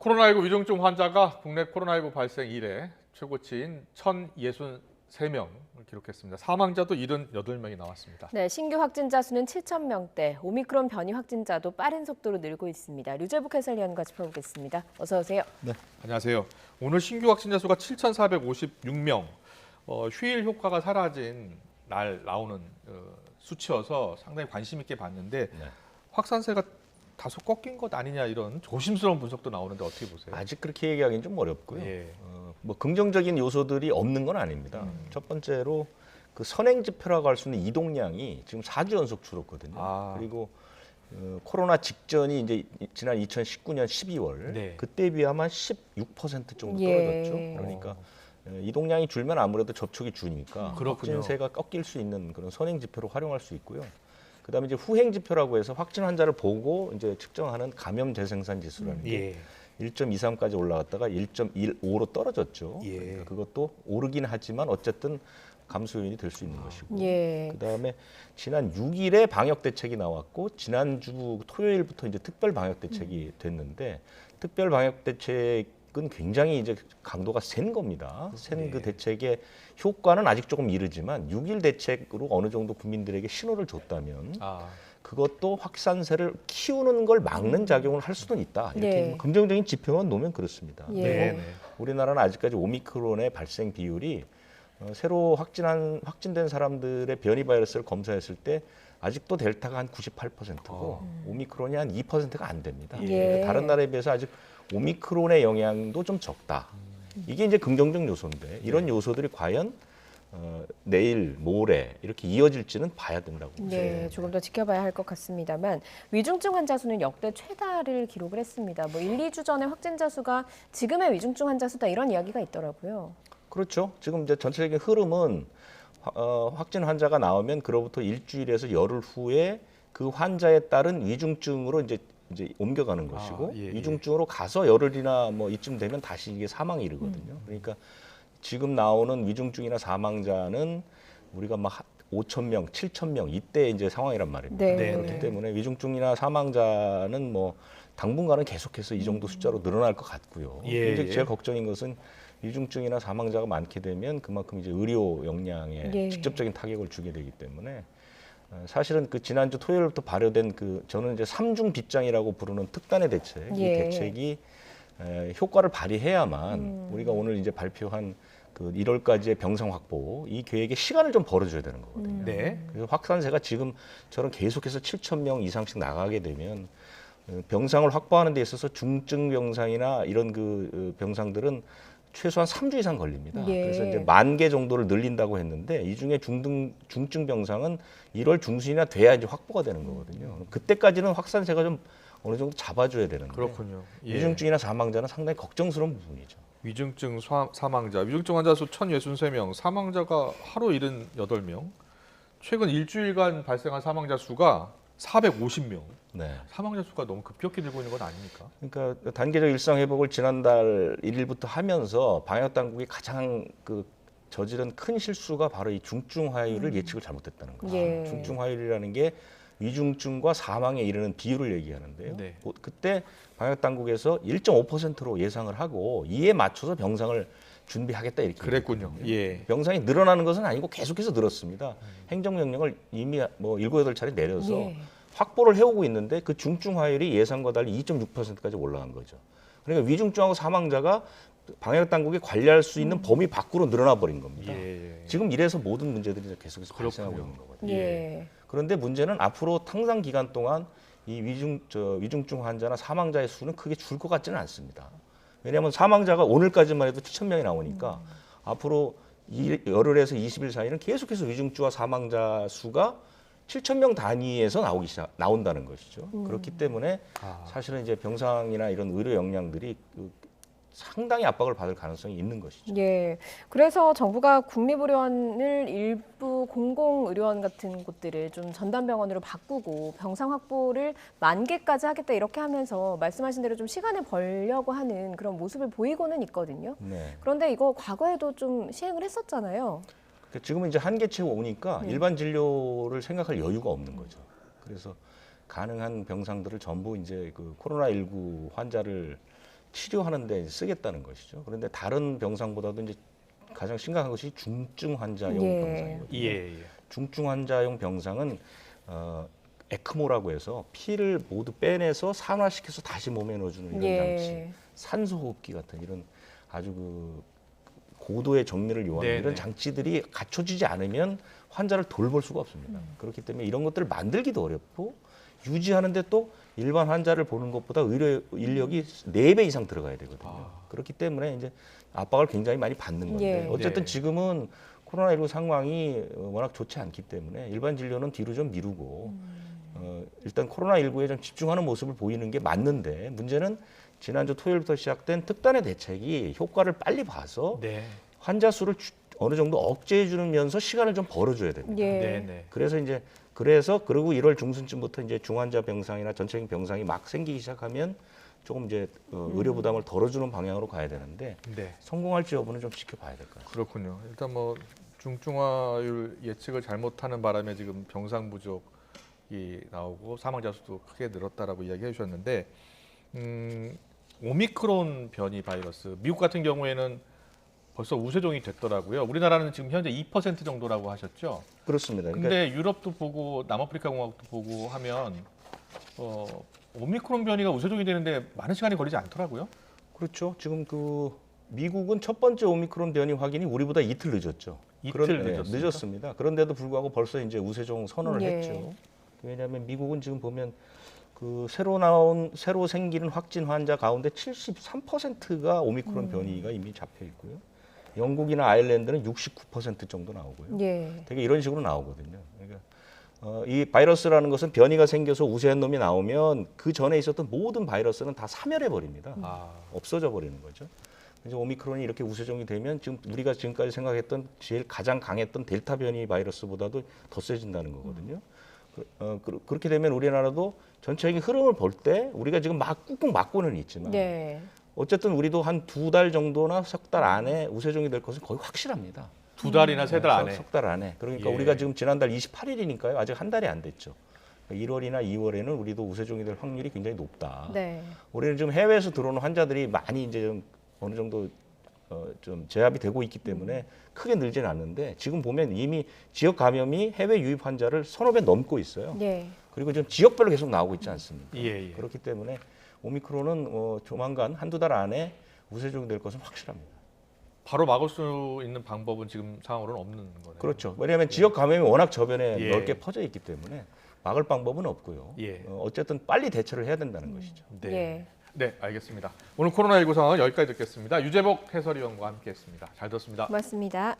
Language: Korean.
코로나19 위중증 환자가 국내 코로나19 발생 이래 최고치인 1,063명을 기록했습니다. 사망자도 78명이 나왔습니다. 네, 신규 확진자 수는 7,000명대, 오미크론 변이 확진자도 빠른 속도로 늘고 있습니다. 류재북 해설위원과 짚어보겠습니다. 어서 오세요. 네, 안녕하세요. 오늘 신규 확진자 수가 7,456명, 휴일 효과가 사라진 날 나오는 수치여서 상당히 관심 있게 봤는데 확산세가 다소 꺾인 것 아니냐 이런 조심스러운 분석도 나오는데 어떻게 보세요? 아직 그렇게 얘기하기는 좀 어렵고요. 예. 뭐 긍정적인 요소들이 없는 건 아닙니다. 첫 번째로 그 선행 지표라고 할 수 있는 이동량이 지금 4주 연속 줄었거든요. 그리고 코로나 직전이 이제 지난 2019년 12월 네. 그때에 비하면 16% 정도 예. 떨어졌죠. 그러니까 이동량이 줄면 아무래도 접촉이 주니까 그렇군요. 확진세가 꺾일 수 있는 그런 선행 지표로 활용할 수 있고요. 그다음에 이제 후행 지표라고 해서 확진 환자를 보고 이제 측정하는 감염 재생산 지수라는 게 1.23까지 올라갔다가 1.15로 떨어졌죠. 예. 그러니까 그것도 오르긴 하지만 어쨌든 감소 요인이 될 수 있는 것이고. 예. 그다음에 지난 6일에 방역 대책이 나왔고 지난주 토요일부터 이제 특별 방역 대책이 됐는데 특별 방역 대책은 굉장히 이제 강도가 센 겁니다. 센 그 대책의 효과는 아직 조금 이르지만 6일 대책으로 어느 정도 국민들에게 신호를 줬다면 그것도 확산세를 키우는 걸 막는 작용을 할 수는 있다. 이렇게 네. 긍정적인 지표만 놓으면 그렇습니다. 예. 그리고 우리나라는 아직까지 오미크론의 발생 비율이 새로 확진된 사람들의 변이 바이러스를 검사했을 때 아직도 델타가 한 98%고 오미크론이 한 2%가 안 됩니다. 예. 다른 나라에 비해서 아직 오미크론의 영향도 좀 적다. 이게 이제 긍정적 요소인데 이런 요소들이 과연 내일, 모레 이렇게 이어질지는 봐야 된다고. 네, 조금 더 지켜봐야 할 것 같습니다만 위중증 환자 수는 역대 최다를 기록을 했습니다. 뭐 1, 2주 전에 확진자 수가 지금의 위중증 환자 수다 이런 이야기가 있더라고요. 그렇죠. 지금 이제 전체적인 흐름은 확진 환자가 나오면 그로부터 일주일에서 열흘 후에 그 환자에 따른 위중증으로 이제 옮겨가는 것이고 위중증으로 가서 열흘이나 뭐 이쯤 되면 다시 이게 사망이 이르거든요. 그러니까 지금 나오는 위중증이나 사망자는 우리가 막 5,000명, 7,000명 이때 이제 상황이란 말입니다. 네. 그렇기 때문에 위중증이나 사망자는 뭐 당분간은 계속해서 이 정도 숫자로 늘어날 것 같고요. 이제 제일 걱정인 것은 위중증이나 사망자가 많게 되면 그만큼 이제 의료 역량에 직접적인 타격을 주게 되기 때문에 사실은 그 지난주 토요일부터 발효된 그 저는 이제 3중 빗장이라고 부르는 특단의 대책, 이 대책이 효과를 발휘해야만 우리가 오늘 이제 발표한 그 1월까지의 병상 확보 이 계획에 시간을 좀 벌어줘야 되는 거거든요. 그래서 확산세가 지금처럼 계속해서 7,000명 이상씩 나가게 되면 병상을 확보하는 데 있어서 중증 병상이나 이런 그 병상들은 최소한 3주 이상 걸립니다. 그래서 이제 10,000개 정도를 늘린다고 했는데 이 중에 중증 병상은 1월 중순이나 돼야 이제 확보가 되는 거거든요. 그때까지는 확산세가 좀 어느 정도 잡아줘야 되는데 그렇군요. 위중증이나 사망자는 상당히 걱정스러운 부분이죠. 위중증 사망자, 위중증 환자 수 1,063명, 사망자가 하루 78명, 최근 일주일간 발생한 사망자 수가 450명. 사망자 수가 너무 급격히 늘고 있는 건 아닙니까? 그러니까 단계적 일상 회복을 지난달 1일부터 하면서 방역 당국이 가장 그 저지른 큰 실수가 바로 이 중증 화율을 예측을 잘못했다는 거죠. 중증 화율이라는 게 위중증과 사망에 이르는 비율을 얘기하는데요. 그때 방역 당국에서 1.5%로 예상을 하고 이에 맞춰서 병상을 준비하겠다 이렇게 그랬군요. 병상이 늘어나는 것은 아니고 계속해서 늘었습니다. 행정명령을 이미 뭐 7, 8차례 내려서 확보를 해오고 있는데 그 중증 화율이 예상과 달리 2.6%까지 올라간 거죠. 그러니까 위중증하고 사망자가 방역 당국이 관리할 수 있는 범위 밖으로 늘어나 버린 겁니다. 지금 이래서 모든 문제들이 계속해서 발생하고 있는 거거든요. 그런데 문제는 앞으로 상당 기간 동안 이 위중증 환자나 사망자의 수는 크게 줄 것 같지는 않습니다. 왜냐하면 사망자가 오늘까지만 해도 7,000명이 나오니까 앞으로 열흘에서 20일 사이는 계속해서 위중증과 사망자 수가 7,000명 단위에서 나온다는 것이죠. 그렇기 때문에 사실은 이제 병상이나 이런 의료 역량들이 상당히 압박을 받을 가능성이 있는 것이죠. 그래서 정부가 국립의료원을 일부 공공의료원 같은 곳들을 좀 전담병원으로 바꾸고 병상 확보를 10,000개까지 하겠다 이렇게 하면서 말씀하신 대로 좀 시간을 벌려고 하는 그런 모습을 보이고는 있거든요. 그런데 이거 과거에도 좀 시행을 했었잖아요. 지금은 이제 한계 채워 오니까 일반 진료를 생각할 여유가 없는 거죠. 그래서 가능한 병상들을 전부 이제 그 코로나19 환자를 치료하는 데 쓰겠다는 것이죠. 그런데 다른 병상보다도 이제 가장 심각한 것이 중증 환자용 병상이거든요. 예. 중증 환자용 병상은 에크모라고 해서 피를 모두 빼내서 산화시켜서 다시 몸에 넣어주는 이런 장치, 산소호흡기 같은 이런 아주 그 고도의 정밀을 요하는 이런 장치들이 갖춰지지 않으면 환자를 돌볼 수가 없습니다. 그렇기 때문에 이런 것들을 만들기도 어렵고 유지하는데 또 일반 환자를 보는 것보다 의료 인력이 4배 이상 들어가야 되거든요. 그렇기 때문에 이제 압박을 굉장히 많이 받는 건데 어쨌든 지금은 코로나19 상황이 워낙 좋지 않기 때문에 일반 진료는 뒤로 좀 미루고 일단 코로나19에 좀 집중하는 모습을 보이는 게 맞는데 문제는 지난주 토요일부터 시작된 특단의 대책이 효과를 빨리 봐서 환자 수를 어느 정도 억제해 주면서 시간을 좀 벌어줘야 됩니다. 그래서 이제 그리고 1월 중순쯤부터 이제 중환자 병상이나 전체적인 병상이 막 생기기 시작하면 조금 이제 의료 부담을 덜어주는 방향으로 가야 되는데 성공할지 여부는 좀 지켜봐야 될 것 같아요. 그렇군요. 일단 뭐 중증화율 예측을 잘못하는 바람에 지금 병상 부족이 나오고 사망자 수도 크게 늘었다라고 이야기해 주셨는데 오미크론 변이 바이러스 미국 같은 경우에는 벌써 우세종이 됐더라고요. 우리나라는 지금 현재 2% 정도라고 하셨죠? 그렇습니다. 근데 유럽도 보고 남아프리카 공화국도 보고 하면 오미크론 변이가 우세종이 되는데 많은 시간이 걸리지 않더라고요. 그렇죠. 지금 그 미국은 첫 번째 오미크론 변이 확인이 우리보다 이틀 늦었죠. 늦었습니다. 그런데도 불구하고 벌써 이제 우세종 선언을 했죠. 왜냐하면 미국은 지금 보면 그 새로 생기는 확진 환자 가운데 73%가 오미크론 변이가 이미 잡혀 있고요. 영국이나 아일랜드는 69% 정도 나오고요. 되게 이런 식으로 나오거든요. 그러니까 이 바이러스라는 것은 변이가 생겨서 우세한 놈이 나오면 그 전에 있었던 모든 바이러스는 다 사멸해 버립니다. 없어져 버리는 거죠. 이제 오미크론이 이렇게 우세종이 되면 지금 우리가 지금까지 생각했던 제일 가장 강했던 델타 변이 바이러스보다도 더 세진다는 거거든요. 그렇게 되면 우리나라도 전체적인 흐름을 볼 때 우리가 지금 막 꾹꾹 막고는 있지만 어쨌든 우리도 한 2달 정도나 석 달 안에 우세종이 될 것은 거의 확실합니다. 2달이나 3달 안에. 석 달 안에. 그러니까 우리가 지금 지난달 28일이니까요. 아직 한 달이 안 됐죠. 1월이나 2월에는 우리도 우세종이 될 확률이 굉장히 높다. 우리는 지금 해외에서 들어오는 환자들이 많이 이제 좀 어느 정도 좀 제압이 되고 있기 때문에 크게 늘지는 않는데 지금 보면 이미 지역 감염이 해외 유입 환자를 1,000배 넘고 있어요. 그리고 지금 지역별로 계속 나오고 있지 않습니까? 그렇기 때문에 오미크론은 조만간 한두 달 안에 우세종이 될 것은 확실합니다. 바로 막을 수 있는 방법은 지금 상황으로는 없는 거네요. 그렇죠. 왜냐하면 지역 감염이 워낙 저변에 넓게 퍼져 있기 때문에 막을 방법은 없고요. 어쨌든 빨리 대처를 해야 된다는 것이죠. 네, 알겠습니다. 오늘 코로나19 상황은 여기까지 듣겠습니다. 유재복 해설위원과 함께했습니다. 잘 들었습니다. 고맙습니다.